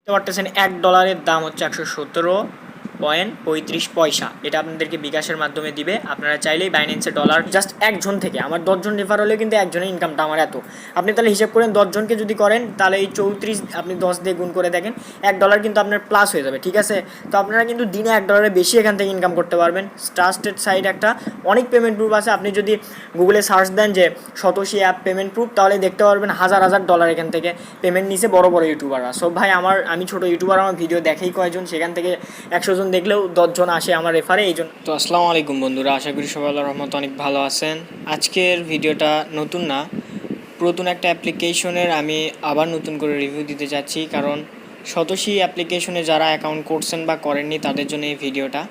দেখতে পারতেছেন $1 দাম হচ্ছে 117.35 এটা আপনাদেরকে বিকাশের মাধ্যমে দিবে। আপনারা চাইলেই বাইন্যান্সে ডলার জাস্ট একজন থেকে, আমার 10জন রেফার হলে কিন্তু একজনের ইনকামটা আমার এত। আপনি তাহলে হিসাব করেন 10জনকে যদি করেন তাহলে এই 34 আপনি 10 দিয়ে গুণ করে দেখেন, $1 কিন্তু আপনার প্লাস হয়ে যাবে। ঠিক আছে, তো আপনারা কিন্তু দিনে $1 বেশি এখান থেকে ইনকাম করতে পারবেন। ট্রাস্টেড সাইট একটা, অনেক পেমেন্ট প্রুফ আছে। আপনি যদি গুগলে সার্চ দেন যে সতোশি অ্যাপ পেমেন্ট প্রুফ, তাহলে দেখতে পারবেন হাজার হাজার ডলার এখান থেকে পেমেন্ট নিছে বড় বড় ইউটিউবাররা। সো ভাই আমি ছোটো ইউটিউবার, আমার ভিডিও দেখেই কয়জন, সেখান থেকে 100 জন দেখলেও 10 জন আসে আমার রেফারে। এই জন্য তো আসসালামু আলাইকুম বন্ধুরা, আশা করি সবাই আল্লাহর রহমতে অনেক ভালো আছেন। আজকের ভিডিওটা নতুন না, পুরাতন একটা অ্যাপ্লিকেশনের আমি আবার নতুন করে রিভিউ দিতে যাচ্ছি, কারণ সতোশি অ্যাপ্লিকেশনে যারা অ্যাকাউন্ট করছেন বা করেননি তাদের জন্য এই ভিডিওটা।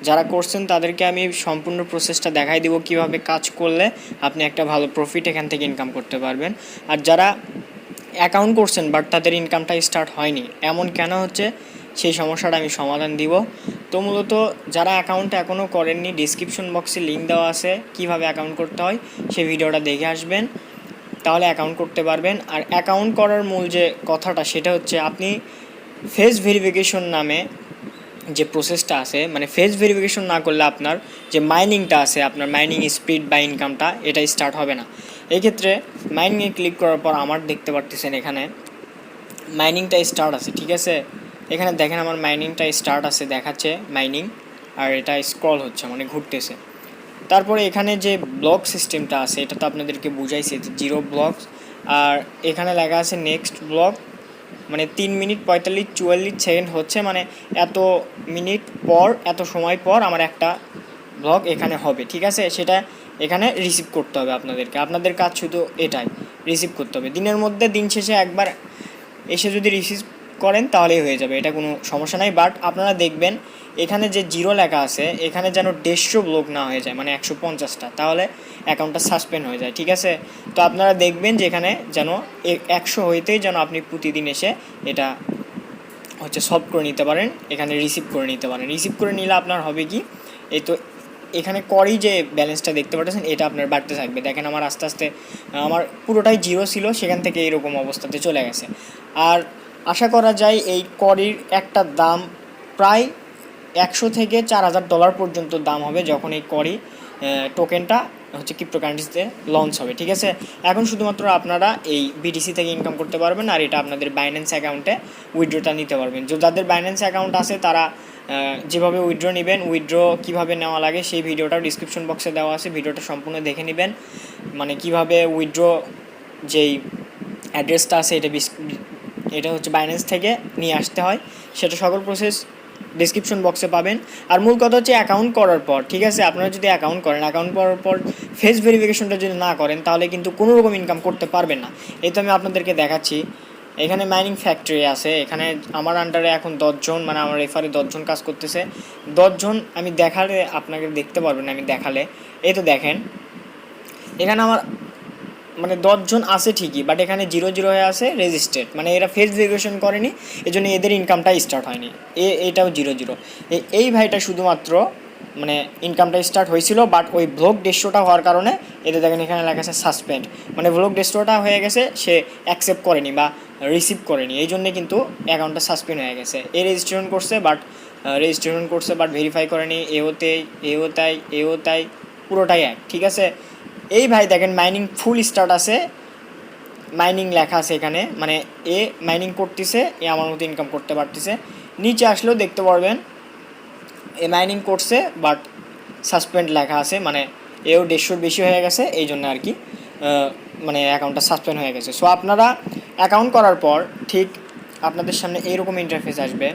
যারা করছেন তাদেরকে আমি সম্পূর্ণ প্রসেসটা দেখাই দিব, কিভাবে কাজ করলে আপনি একটা ভালো প্রফিট এখান থেকে ইনকাম করতে পারবেন। আর যারা অ্যাকাউন্ট করছেন বাট তাদের ইনকামটা স্টার্ট হয়নি, এমন কেন হচ্ছে সেই সমস্যাটা আমি সমাধান দিব। তো মূলত যারা অ্যাকাউন্ট এখনও করেননি, ডিসক্রিপশন বক্সে লিঙ্ক দেওয়া আছে কীভাবে অ্যাকাউন্ট করতে হয়, সেই ভিডিওটা দেখে আসবেন, তাহলে অ্যাকাউন্ট করতে পারবেন। আর অ্যাকাউন্ট করার মূল যে কথাটা সেটা হচ্ছে আপনি ফেস ভেরিফিকেশন নামে যে প্রসেসটা আছে, মানে ফেস ভেরিফিকেশন না করলে আপনার যে মাইনিংটা আছে, আপনার মাইনিং স্পিড বা ইনকামটা এটা স্টার্ট হবে না। এই ক্ষেত্রে মাইনিংয়ে ক্লিক করার পর আমার দেখতে পারতেছেন এখানে মাইনিংটা স্টার্ট আছে। ঠিক আছে, এখানে দেখেন আমার মাইনিংটা স্টার্ট আছে দেখাচ্ছে মাইনিং, আর এটা স্ক্রল হচ্ছে মানে ঘুরতেছে। তারপরে এখানে যে ব্লক সিস্টেমটা আছে এটা তো আপনাদেরকে বুঝাইছে যে 0 ব্লকস, আর এখানে লেখা আছে নেক্সট ব্লক, মানে 3 মিনিট 45-44 সেকেন্ড হচ্ছে, মানে এত মিনিট পর এত সময় পর আমার একটা ব্লগ এখানে হবে। ঠিক আছে, সেটা এখানে রিসিভ করতে হবে আপনাদেরকে। আপনাদের কাজ শুধু এটাই, রিসিভ করতে হবে। দিনের মধ্যে দিন শেষে একবার এসে যদি রিসিভ করেন তাহলেই হয়ে যাবে, এটা কোনো সমস্যা নাই। বাট আপনারা দেখবেন এখানে যে 0 লেখা আছে এখানে যেন 150 ব্লক না হয়ে যায়, মানে 150টা, তাহলে অ্যাকাউন্টটা সাসপেন্ড হয়ে যায়। ঠিক আছে, তো আপনারা দেখবেন যে এখানে যেন 100 হইতেই যেন আপনি প্রতিদিন এসে এটা হচ্ছে সলভ করে নিতে পারেন, এখানে রিসিভ করে নিতে পারেন। রিসিভ করে নিলে আপনার হবে কি, এই তো এখানে করেই যে ব্যালেন্সটা দেখতে পাচ্ছেন এটা আপনার বাড়তে থাকবে। দেখেন আমার আস্তে আস্তে আমার পুরোটাই 0 ছিল, সেখান থেকে এরকম অবস্থাতে চলে গেছে। আর আশা করা যায় এই করির একটা দাম প্রায় 100 থেকে $4000 পর্যন্ত দাম হবে যখন এই করি টোকেনটা হচ্ছে ক্রিপ্টোকারেন্সিতে লঞ্চ হবে। ঠিক আছে, এখন শুধুমাত্র আপনারা এই বিটিসি থেকে ইনকাম করতে পারবেন, আর এটা আপনাদের বাইন্যান্স অ্যাকাউন্টে উইথড্রটা নিতে পারবেন। যাদের বাইন্যান্স অ্যাকাউন্ট আছে তারা যেভাবে উইথড্র নেবেন, উইথড্র কীভাবে নেওয়া লাগে সেই ভিডিওটাও ডিসক্রিপশন বক্সে দেওয়া আছে, ভিডিওটা সম্পূর্ণ দেখে নেবেন। মানে কিভাবে উইথড্র যেই অ্যাড্রেসটা আছে এটা হচ্ছে বাইন্যান্স থেকে নিয়ে আসতে হয়, সেটা সকল প্রসেস ডিসক্রিপশন বক্সে পাবেন। আর মূল কথা হচ্ছে অ্যাকাউন্ট করার পর, ঠিক আছে, আপনারা যদি অ্যাকাউন্ট করেন, অ্যাকাউন্ট করার পর ফেস ভেরিফিকেশনটা যদি না করেন তাহলে কিন্তু কোনো রকম ইনকাম করতে পারবেন না। এই তো আমি আপনাদেরকে দেখাচ্ছি, এখানে মাইনিং ফ্যাক্টরি আছে, এখানে আমার আন্ডারে এখন 10 জন, মানে আমার রেফারে 10 জন কাজ করতেছে। 10 জন আমি দেখালে আপনাকে দেখতে পারবেন, আমি দেখালে এই তো দেখেন এখানে আমার মানে 10 জন আছে ঠিকই, বাট এখানে 0 হয়ে আছে রেজিস্ট্রেড, মানে এরা ফেস ভেরিফিকেশন করেনি, এই জন্য এদের ইনকামটা স্টার্ট হয়নি। এটাও 0 এই ভাইটা শুধুমাত্র মানে ইনকামটা স্টার্ট হয়েছিল, বাট ওই ব্লক 150টা হওয়ার কারণে এদের দেখেন এখানে লেখা আছে সাসপেন্ড, মানে ব্লক 150টা হয়ে গেছে, সে অ্যাকসেপ্ট করেনি বা রিসিভ করেনি, এই জন্যে কিন্তু অ্যাকাউন্টটা সাসপেন্ড হয়ে গেছে। রেজিস্ট্রেশন করছে বাট ভেরিফাই করেনি, এও তাই পুরোটাই এক। ঠিক আছে, এই ভাই দেখেন মাইনিং ফুল স্টার্ট আছে, মাইনিং লেখা আছে এখানে, মানে এ মাইনিং করতেছে, এ আমার মতো ইনকাম করতে পারতেছে। নিচে আসলেও দেখতে পারবেন এ মাইনিং করছে বাট সাসপেন্ড লেখা আছে, মানে এও 150 বেশি হয়ে গেছে, এই জন্য আর কি মানে অ্যাকাউন্টটা সাসপেন্ড হয়ে গেছে। সো আপনারা অ্যাকাউন্ট করার পর ঠিক আপনাদের সামনে এইরকম ইন্টারফেস আসবে।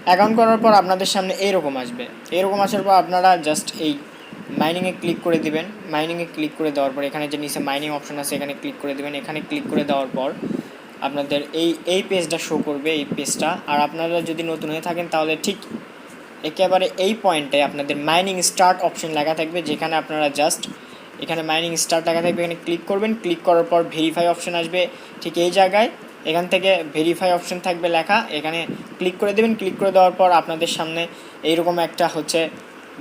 অ্যাকাউন্ট করার পর আপনাদের সামনে এইরকম আসবে, এরকম আসার পর আপনারা জাস্ট এই মাইনিংয়ে ক্লিক করে দিবেন। মাইনিংয়ে ক্লিক করে দেওয়ার পর এখানে যে নিচে মাইনিং অপশন আছে এখানে ক্লিক করে দেবেন। এখানে ক্লিক করে দেওয়ার পর আপনাদের এই পেজটা শো করবে, এই পেজটা। আর আপনারা যদি নতুন হয়ে থাকেন তাহলে ঠিক একেবারে এই পয়েন্টে আপনাদের মাইনিং স্টার্ট অপশন লেখা থাকবে, যেখানে আপনারা জাস্ট এখানে মাইনিং স্টার্ট লেখা থাকবে, এখানে ক্লিক করবেন। ক্লিক করার পর ভেরিফাই অপশন আসবে ঠিক এই জায়গায়, এখান থেকে ভেরিফাই অপশন থাকবে লেখা, এখানে ক্লিক করে দেবেন। ক্লিক করে দেওয়ার পর আপনাদের সামনে এইরকম একটা হচ্ছে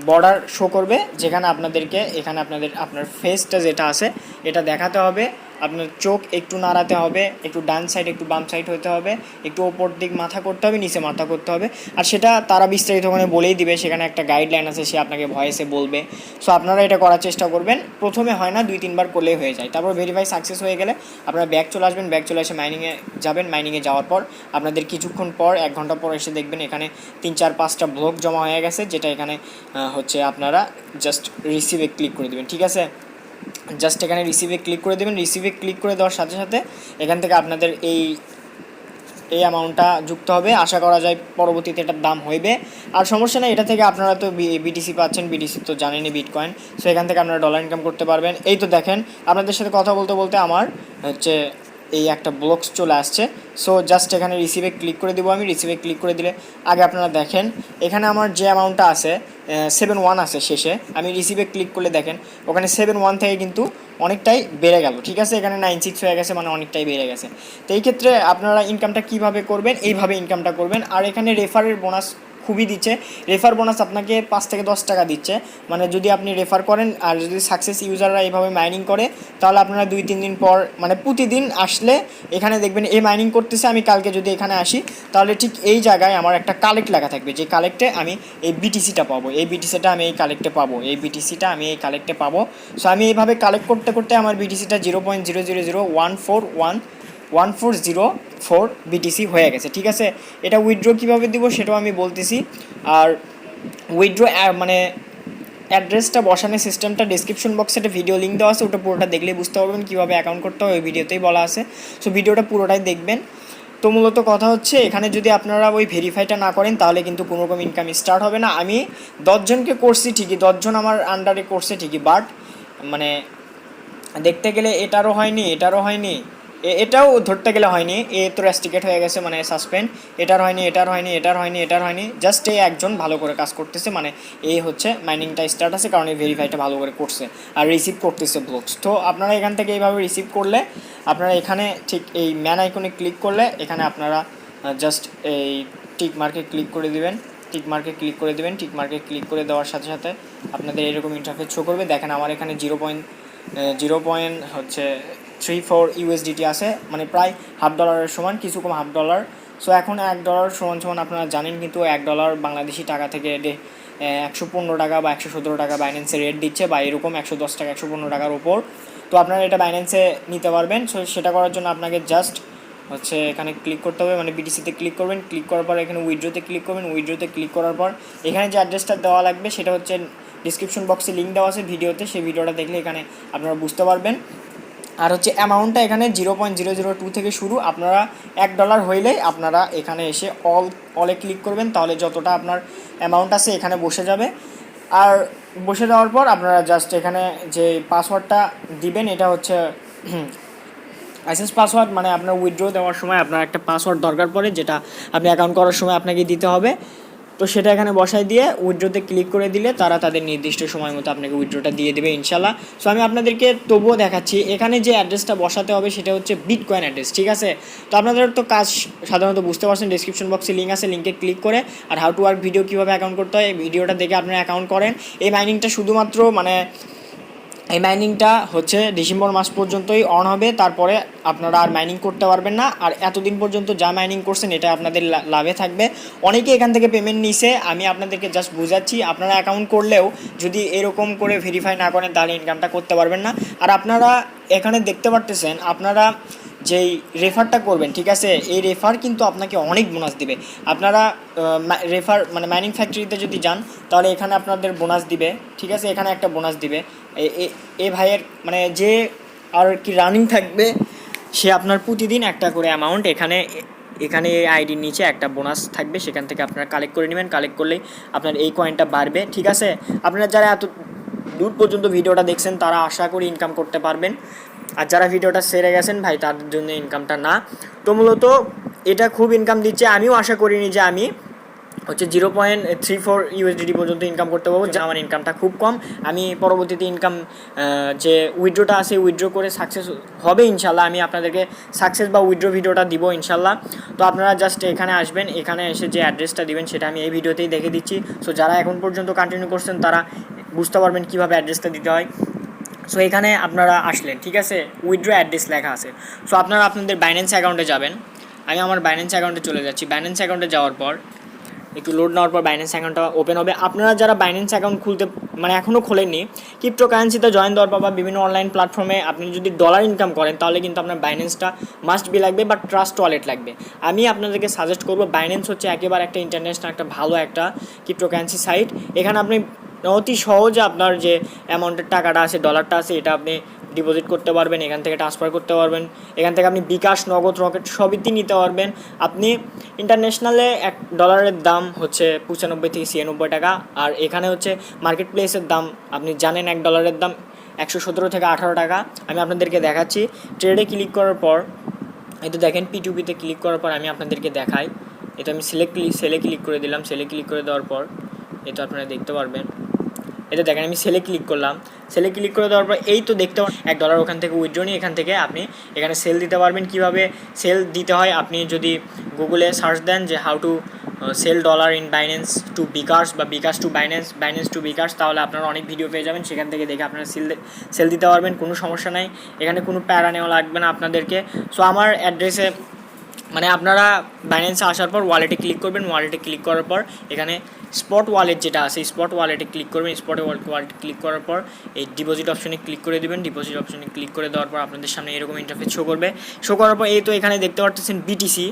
বর্ডার শো করবে, যেখানে আপনাদেরকে এখানে আপনার ফেসটা যেটা আছে এটা দেখাতে হবে, আপনার চোখ একটু নাড়াতে হবে, একটু ডান সাইড একটু বাম সাইড হতে হবে, একটু ওপর দিক মাথা করতে হবে, নিচে মাথা করতে হবে। আর সেটা তারা বিস্তারিত ওখানে বলেই দিবে, সেখানে একটা গাইডলাইন আছে, সে আপনাকে ভয়েসে বলবে। সো আপনারা এটা করার চেষ্টা করবেন। প্রথমে হয় না, 2-3 বার করলেই হয়ে যায়। তারপর ভেরিফাই সাকসেস হয়ে গেলে আপনারা ব্যাক চলে আসবেন, ব্যাক চলে এসে মাইনিংয়ে যাবেন। মাইনিংয়ে যাওয়ার পর আপনাদের কিছুক্ষণ পর 1 ঘন্টা পর এসে দেখবেন এখানে 3-4-5টা ব্লক জমা হয়ে গেছে, যেটা এখানে হচ্ছে আপনারা জাস্ট রিসিভে ক্লিক করে দেবেন। ঠিক আছে, জাস্ট এখানে রিসিভে ক্লিক করে দেবেন। রিসিভে ক্লিক করে দেওয়ার সাথে সাথে এখান থেকে আপনাদের এই অ্যামাউন্টটা যুক্ত হবে। আশা করা যায় পরবর্তীতে এটার দাম হইবে। আর সমস্যা নেই, এটা থেকে আপনারা তো বিটিসি পাচ্ছেন, বিটিসি তো জানেনই বিটকয়েন। সো এখান থেকে আপনারা ডলার ইনকাম করতে পারবেন। এই তো দেখেন, আপনাদের সাথে কথা বলতে বলতে আমার হচ্ছে এই একটা ব্লকস চলে আসছে। সো জাস্ট এখানে রিসিভে ক্লিক করে দেবো আমি। রিসিভে ক্লিক করে দিলে আগে আপনারা দেখেন এখানে আমার যে অ্যামাউন্টটা আছে 7-1 আছে শেষে। আমি রিসিভে ক্লিক করলে দেখেন ওখানে 7-1 থেকে কিন্তু অনেকটাই বেড়ে গেল। ঠিক আছে, এখানে 9-6 হয়ে গেছে, মানে অনেকটাই বেড়ে গেছে। তো এই ক্ষেত্রে আপনারা ইনকামটা কীভাবে করবেন, এইভাবে ইনকামটা করবেন। আর এখানে রেফারের বোনাস খুবই দিচ্ছে। রেফার বোনাস আপনাকে 5 থেকে 10 টাকা দিচ্ছে। মানে যদি আপনি রেফার করেন আর যদি সাকসেস ইউজাররা এইভাবে মাইনিং করে, তাহলে আপনারা 2-3 দিন পর মানে প্রতিদিন আসলে এখানে দেখবেন এই মাইনিং করতেছে। আমি কালকে যদি এখানে আসি, তাহলে ঠিক এই জায়গায় আমার একটা কালেক্ট লেখা থাকবে, যে কালেক্টে আমি এই বিটিসিটা পাবো, এই বিটিসিটা আমি এই কালেক্টে পাবো, এই বিটিসিটা আমি এই কালেক্টে পাবো। সো আমি এইভাবে কালেক্ট করতে করতে আমার বিটিসিটা 0.0001404 বিটিসি হয়ে গেছে। ঠিক আছে, এটা উইথড্র কীভাবে দিব সেটাও আমি বলতেছি। আর উইথড্র মানে অ্যাড্রেসটা বসানোর সিস্টেমটা ডিসক্রিপশন বক্সে একটা ভিডিও লিঙ্ক দেওয়া আছে, ওটা পুরোটা দেখলেই বুঝতে পারবেন কীভাবে অ্যাকাউন্ট করতে হয়, ওই ভিডিওতেই বলা আছে। সো ভিডিওটা পুরোটাই দেখবেন। তো মূলত কথা হচ্ছে এখানে যদি আপনারা ওই ভেরিফাইটা না করেন, তাহলে কিন্তু কোনো রকম ইনকাম স্টার্ট হবে না। আমি 10 জনকে করছি ঠিকই, 10 জন আমার আন্ডারে করছে ঠিকই, বাট মানে দেখতে গেলে এটারও হয়নি, এটারও হয়নি, এটাও ধরতে গেলে হয়নি। এ তো রেস্ট্রিকেট হয়ে গেছে, মানে সাসপেন্ড। এটার হয়নি, এটার হয়নি, এটার হয়নি, এটার হয়নি। জাস্ট এই একজন ভালো করে কাজ করতেছে, মানে এই হচ্ছে মাইনিংটা স্টার্ট আছে, কারণ এই ভেরিফাইটা ভালো করে করছে আর রিসিভ করতেছে ব্লকস। তো আপনারা এখান থেকে এইভাবে রিসিভ করলে আপনারা এখানে ঠিক এই ম্যান আইকনে ক্লিক করলে এখানে আপনারা জাস্ট এই টিক মার্কে ক্লিক করে দিবেন। টিক মার্কে ক্লিক করে দেবেন। টিক মার্কে ক্লিক করে দেওয়ার সাথে সাথে আপনাদের এরকম ইন্টারফেস শো করবে। দেখেন আমার এখানে 0.34 ইউএসডিটি আছে, মানে প্রায় $1/2 সমান, কিছু কম $1/2। সো এখন $1 সমান আপনারা জানেন, কিন্তু $1 বাংলাদেশি টাকা থেকে 115 টাকা বা 117 টাকা বাইন্যান্সে রেট দিচ্ছে, বা এরকম 110 টাকা 115 টাকার ওপর। তো আপনারা এটা বাইন্যান্সে নিতে পারবেন। সো সেটা করার জন্য আপনাকে জাস্ট হচ্ছে এখানে ক্লিক করতে হবে, মানে বিটিসিতে ক্লিক করবেন। ক্লিক করার পর এখানে উইথড্রোতে ক্লিক করবেন। উইথড্রোতে ক্লিক করার পর এখানে যে অ্যাড্রেসটা দেওয়া লাগবে সেটা হচ্ছে ডিসক্রিপশন বক্সে লিঙ্ক দেওয়া আছে ভিডিওতে, সেই ভিডিওটা দেখলে এখানে আপনারা বুঝতে পারবেন। আর হচ্ছে অ্যামাউন্টটা এখানে 0.002 থেকে শুরু। আপনারা $1 হইলেই আপনারা এখানে এসে অলে ক্লিক করবেন, তাহলে যতটা আপনার অ্যামাউন্ট আছে এখানে বসে যাবে। আর বসে যাওয়ার পর আপনারা জাস্ট এখানে যে পাসওয়ার্ডটা দিবেন, এটা হচ্ছে অ্যাক্সেস পাসওয়ার্ড, মানে আপনার উইথড্র দেওয়ার সময় আপনার একটা পাসওয়ার্ড দরকার পড়ে, যেটা আপনি অ্যাকাউন্ট করার সময় আপনাকে দিতে হবে। তো সেটা এখানে বসাই দিয়ে উইথড্রোতে ক্লিক করে দিলে তারা তাদের নির্দিষ্ট সময় মতো আপনাকে উইথড্রোটা দিয়ে দেবে ইনশাল্লাহ। সো আমি আপনাদেরকে তবুও দেখাচ্ছি, এখানে যে অ্যাড্রেসটা বসাতে হবে সেটা হচ্ছে বিটকয়েন অ্যাড্রেস। ঠিক আছে, তো আপনাদের তো কাজ সাধারণত বুঝতে পারছেন, ডিসক্রিপশন বক্সে লিঙ্ক আছে, লিঙ্কে ক্লিক করে আর হাউ টু ওয়ার্ক ভিডিও কীভাবে অ্যাকাউন্ট করতে হয় এই ভিডিওটা দেখে আপনারা অ্যাকাউন্ট করেন। এই মাইনিংটা শুধুমাত্র মানে এই মাইনিংটা হচ্ছে ডিসেম্বর মাস পর্যন্তই অন হবে, তারপরে আপনারা আর মাইনিং করতে পারবেন না। আর এতদিন পর্যন্ত যা মাইনিং করছেন এটা আপনাদের লাভে থাকবে। অনেকে এখান থেকে পেমেন্ট নিছে, আমি আপনাদেরকে জাস্ট বুঝাচ্ছি। আপনারা অ্যাকাউন্ট করলেও যদি এরকম করে ভেরিফাই না করেন, তাহলে ইনকামটা করতে পারবেন না। আর আপনারা এখানে দেখতে পারতেছেন, আপনারা যেই রেফারটা করবেন, ঠিক আছে, এই রেফার কিন্তু আপনাকে অনেক বোনাস দিবে। আপনারা রেফার মানে মাইনিং ফ্যাক্টরিতে যদি যান, তাহলে এখানে আপনাদের বোনাস দিবে। ঠিক আছে, এখানে একটা বোনাস দিবে। এ ভাইয়ের মানে যে আর কি রানিং থাকবে, সে আপনার প্রতিদিন একটা করে অ্যামাউন্ট এখানে এই আইডির নিচে একটা বোনাস থাকবে, সেখান থেকে আপনারা কালেক্ট করে নেবেন। কালেক্ট করলেই আপনার এই কয়েনটা বাড়বে। ঠিক আছে, আপনারা যারা এত দূর পর্যন্ত ভিডিওটা দেখছেন তারা আশা করি ইনকাম করতে পারবেন। আর যারা ভিডিওটা সেরে গেছেন ভাই, তাদের জন্য ইনকামটা না। তো মূলত এটা খুব ইনকাম দিচ্ছে। আমিও আশা করিনি যে আমি হচ্ছে 0.34 ইউএসডিটি পর্যন্ত ইনকাম করতে পারবো, যা আমার ইনকামটা খুব কম। আমি পরবর্তীতে ইনকাম যে উইথড্রোটা আছে, উইথড্রো করে সাকসেস হবে ইনশাল্লাহ। আমি আপনাদেরকে সাকসেস বা উইথড্রো ভিডিওটা দিব ইনশাল্লাহ। তো আপনারা জাস্ট এখানে আসবেন, এখানে এসে যে অ্যাড্রেসটা দিবেন সেটা আমি এই ভিডিওতেই দেখে দিচ্ছি। সো যারা এখন পর্যন্ত কন্টিনিউ করছেন তারা বুঝতে পারবেন কীভাবে অ্যাড্রেসটা দিতে হয়। সো এখানে আপনারা আসলেন, ঠিক আছে, উইথড্র অ্যাড্রেস লেখা আছে। সো আপনারা আপনাদের বাইন্যান্স অ্যাকাউন্টে যাবেন। আমি আমার বাইন্যান্স অ্যাকাউন্টে চলে যাচ্ছি। বাইন্যান্স অ্যাকাউন্টে যাওয়ার পর একটু লোড নেওয়ার পর বাইন্যান্স অ্যাকাউন্টটা ওপেন হবে। আপনারা যারা বাইন্যান্স অ্যাকাউন্ট খুলতে মানে এখনও খোলেননি, ক্রিপ্টোকারেন্সিতে জয়েন দেওয়ার পর বা বিভিন্ন অনলাইন প্ল্যাটফর্মে আপনি যদি ডলার ইনকাম করেন তাহলে কিন্তু আপনার বাইন্যান্সটা মাস্ট বি লাগবে বা ট্রাস্ট ওয়ালেট লাগবে। আমি আপনাদেরকে সাজেস্ট করবো, বাইন্যান্স হচ্ছে একেবারে একটা ইন্টারন্যাশনাল একটা ভালো একটা ক্রিপ্টোকারেন্সি সাইট। এখানে আপনি অতি সহজে আপনার যে অ্যামাউন্টের টাকাটা আছে, ডলারটা আছে, এটা আপনি ডিপোজিট করতে পারবেন, এখান থেকে ট্রান্সফার করতে পারবেন, এখান থেকে আপনি বিকাশ, নগদ, রকেট সবই নিতে পারবেন। আপনি ইন্টারন্যাশনালে $1 দাম হচ্ছে 95 থেকে 96 টাকা, আর এখানে হচ্ছে মার্কেট প্লেসের দাম আপনি জানেন $1 দাম 117 থেকে 18 টাকা। আমি আপনাদেরকে দেখাচ্ছি। ট্রেডে ক্লিক করার পর এই তো দেখেন, P2P-তে ক্লিক করার পর আমি আপনাদেরকে দেখাই। এটা আমি সেলে ক্লিক করে দিলাম। সেলে ক্লিক করে দেওয়ার পর এই তো আপনারা দেখতে পারবেন, এটা দেখেন আমি সেলে ক্লিক করলাম। সেলে ক্লিক করে দেওয়ার পর এই তো দেখতে পারেন $1 ওখান থেকে উইথড্র নিয়ে এখান থেকে আপনি এখানে সেল দিতে পারবেন। কীভাবে সেল দিতে হয়, আপনি যদি গুগলে সার্চ দেন যে how to sell dollar in Binance to bKash বা bKash to Binance, Binance to bKash, তাহলে আপনারা অনেক ভিডিও পেয়ে যাবেন। সেখান থেকে দেখে আপনারা সেল দিতে পারবেন, কোনো সমস্যা নাই। এখানে কোনো প্যারা নেওয়া লাগবে না আপনাদেরকে। সো আমার অ্যাড্রেসে মানে আপনারা বাইন্যান্সে আসার পর ওয়ালেটে ক্লিক করবেন। ওয়ালেটে ক্লিক করার পর এখানে স্পট ওয়ালেট যেটা আছে, স্পট ওয়ালেটে ক্লিক করবেন। স্পট ওয়ালেটে ক্লিক করার পর এই ডিপোজিট অপশনে ক্লিক করে দেবেন। ডিপোজিট অপশনে ক্লিক করে দেওয়ার পর আপনাদের সামনে এরকম ইন্টারফেস শো করবে। শো করার পর এই তো এখানে দেখতে পাচ্ছেন বিটিসি।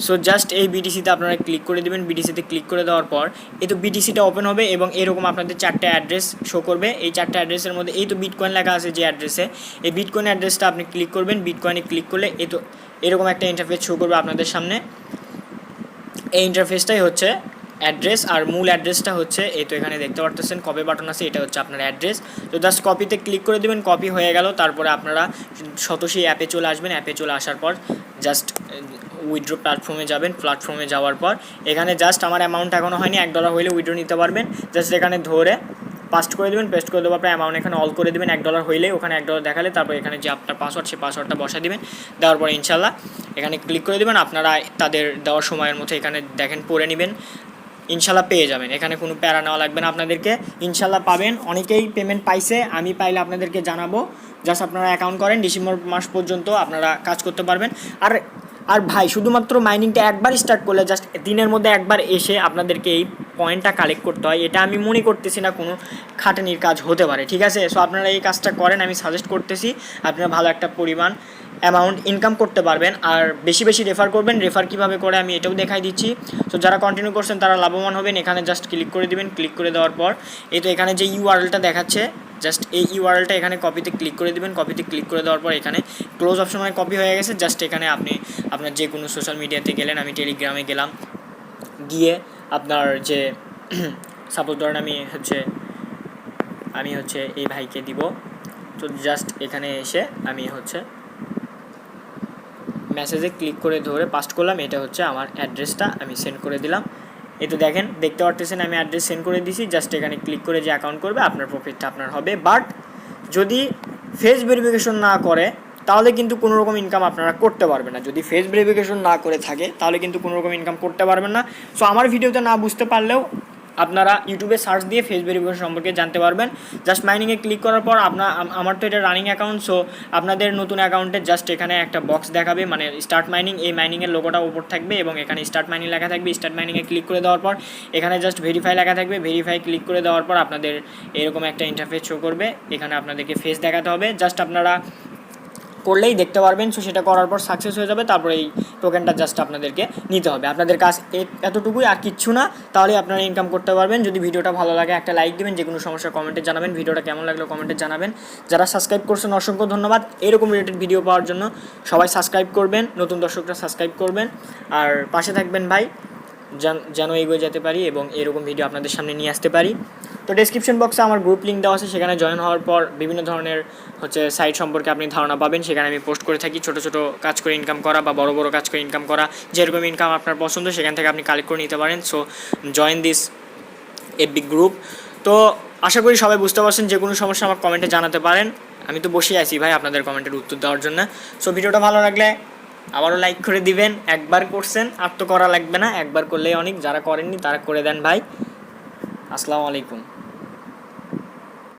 সো জাস্ট এই বিটিসিতে আপনারা ক্লিক করে দেবেন। বিটিসিতে ক্লিক করে দেওয়ার পর এই তো বিটিসিটা ওপেন হবে এবং এরকম আপনাদের 4টে অ্যাড্রেস শো করবে। এই 4টে অ্যাড্রেসের মধ্যে এই তো বিটকয়েন লেখা আছে যে অ্যাড্রেসে, এই বিটকয়েন অ্যাড্রেসটা আপনি ক্লিক করবেন। বিটকয়েনে ক্লিক করলে এই তো এরকম একটা ইন্টারফেস শো করবে আপনাদের সামনে। এই ইন্টারফেসটাই হচ্ছে অ্যাড্রেস, আর মূল অ্যাড্রেসটা হচ্ছে এই তো এখানে দেখতে পাচ্ছেন কপি বাটন আছে, এটা হচ্ছে আপনার অ্যাড্রেস। তো জাস্ট কপিতে ক্লিক করে দেবেন। কপি হয়ে গেল। তারপরে আপনারা সতোসি অ্যাপে চলে আসবেন। অ্যাপে চলে আসার পর জাস্ট উইথড্র প্ল্যাটফর্মে যাবেন। প্ল্যাটফর্মে যাওয়ার পর এখানে জাস্ট আমার অ্যামাউন্ট এখনও হয়নি, $1 হলে উইথড্র নিতে পারবেন। জাস্ট এখানে ধরে পাস্ট করে দেবেন। পেস্ট করে দেওয়ার পর অ্যামাউন্ট এখানে অল করে দেবেন। $1 হইলে ওখানে $1 দেখালে তারপর এখানে যে আপনার পাসওয়ার্ড, সেই পাসওয়ার্ডটা বসা দেবেন। দেওয়ার পরে ইনশাল্লাহ এখানে ক্লিক করে দেবেন। আপনারা তাদের দেওয়ার সময়ের মতো এখানে দেখেন পড়ে নেবেন, ইনশাল্লাহ পেয়ে যাবেন। এখানে কোনো প্যারা নেওয়া লাগবে না আপনাদেরকে, ইনশাল্লাহ পাবেন। অনেকেই পেমেন্ট পাইছে, আমি পাইলে আপনাদেরকে জানাবো। জাস্ট আপনারা অ্যাকাউন্ট করেন, ডিসেম্বর মাস পর্যন্ত আপনারা কাজ করতে পারবেন। আর ভাই শুধুমাত্র মাইনিংটা একবার স্টার্ট করলে জাস্ট দিনের মধ্যে একবার এসে আপনাদেরকে এই পয়েন্টটা কালেক্ট করতে হয়। এটা আমি মনে করতেছি না কোনো খাটানির কাজ হতে পারে, ঠিক আছে। সো আপনারা এই কাজটা করেন, আমি সাজেস্ট করতেছি। আপনারা ভালো একটা পরিমাণ অ্যামাউন্ট ইনকাম করতে পারবেন। আর বেশি বেশি রেফার করবেন। রেফার কীভাবে করে আমি এটাও দেখাই দিচ্ছি। সো যারা কন্টিনিউ করছেন তারা লাভবান হবেন। এখানে জাস্ট ক্লিক করে দিবেন। ক্লিক করে দেওয়ার পর এই তো এখানে যে ইউআরএলটা দেখাচ্ছে, জাস্ট এই ইউআরএলটা এখানে কপিতে ক্লিক করে দেবেন। কপিতে ক্লিক করে দেওয়ার পর এখানে ক্লোজ অপশন মানে কপি হয়ে গেছে। জাস্ট এখানে আপনি আপনার যে কোনো সোশ্যাল মিডিয়াতে গেলেন, আমি টেলিগ্রামে গেলাম, গিয়ে আপনার যে সাপোজ ধরেন আমি হচ্ছে এই ভাইকে দিব। তো জাস্ট এখানে এসে আমি হচ্ছে মেসেজে ক্লিক করে ধরে পাস্ট করলাম। এটা হচ্ছে আমার অ্যাড্রেসটা, আমি সেন্ড করে দিলাম। এই তো দেখেন, দেখতে পাচ্ছেন আমি অ্যাড্রেস সেন্ড করে দিয়েছি। জাস্ট এখানে ক্লিক করে যে অ্যাকাউন্ট করবে আপনার প্রফিটটা আপনার হবে। বাট যদি ফেস ভেরিফিকেশন না করে তাহলে কিন্তু কোনো রকম ইনকাম আপনারা করতে পারবেন না। যদি ফেস ভেরিফিকেশন না করে থাকে তাহলে কিন্তু কোনো রকম ইনকাম করতে পারবেন না। সো আমার ভিডিওতে না বুঝতে পারলেও আপনারা ইউটিউবে সার্চ দিয়ে ফেস ভেরিফিকেশন সম্পর্কে জানতে পারবেন। জাস্ট মাইনিংয়ে ক্লিক করার পর আমার তো এটা রানিং অ্যাকাউন্ট। সো আপনাদের নতুন অ্যাকাউন্টে জাস্ট এখানে একটা বক্স দেখাবে, মানে স্টার্ট মাইনিং, এই মাইনিংয়ের লোগোটা উপর থাকবে এবং এখানে স্টার্ট মাইনিং লেখা থাকবে। স্টার্ট মাইনিংয়ে ক্লিক করে দেওয়ার পর এখানে জাস্ট ভেরিফাই লেখা থাকবে। ভেরিফাই ক্লিক করে দেওয়ার পর আপনাদের এরকম একটা ইন্টারফেস শো করবে। এখানে আপনাদেরকে ফেস দেখাতে হবে। জাস্ট আপনারা করলেই দেখতে পারবেন। সো সেটা করার পর সাকসেস হয়ে যাবে। তারপরে এই টোকেনটা জাস্ট আপনাদেরকে নিতে হবে। আপনাদের কাজ এতটুকুই, আর কিচ্ছু না। তাহলে আপনারা ইনকাম করতে পারবেন। যদি ভিডিওটা ভালো লাগে একটা লাইক দেবেন। যে কোনো সমস্যা কমেন্টে জানাবেন। ভিডিওটা কেমন লাগলো কমেন্টে জানাবেন। যারা সাবস্ক্রাইব করছেন অসংখ্য ধন্যবাদ। এরকম রিলেটেড ভিডিও পাওয়ার জন্য সবাই সাবস্ক্রাইব করবেন, নতুন দর্শকরা সাবস্ক্রাইব করবেন, আর পাশে থাকবেন ভাই, যেন এগিয়ে যেতে পারি এবং এরকম ভিডিও আপনাদের সামনে নিয়ে আসতে পারি। তো ডেসক্রিপশন বক্সে আমার গ্রুপ লিঙ্ক দেওয়া আছে, সেখানে জয়েন হওয়ার পর বিভিন্ন ধরনের সাইট সম্পর্কে আপনি ধারণা পাবেন। সেখানে আমি পোস্ট করে থাকি ছোটো ছোটো কাজ করে ইনকাম করা বা বড় বড় কাজ করে ইনকাম করা, যেরকম ইনকাম আপনার পছন্দ সেখান থেকে আপনি কালেক্ট করে নিতে পারেন। So join this a big group. তো আশা করি সবাই বুঝতে পারছেন। যে কোনো সমস্যা আমার কমেন্টে জানাতে পারেন। আমি তো বসেই আছি ভাই আপনাদের কমেন্টের উত্তর দেওয়ার জন্য। সো ভিডিওটা ভালো লাগলে আবারও লাইক করে দিবেন। একবার করছেন আর তো করা লাগবে না, একবার করলেই অনেক। যারা করেননি তারা করে দেন ভাই। আসসালামু আলাইকুম।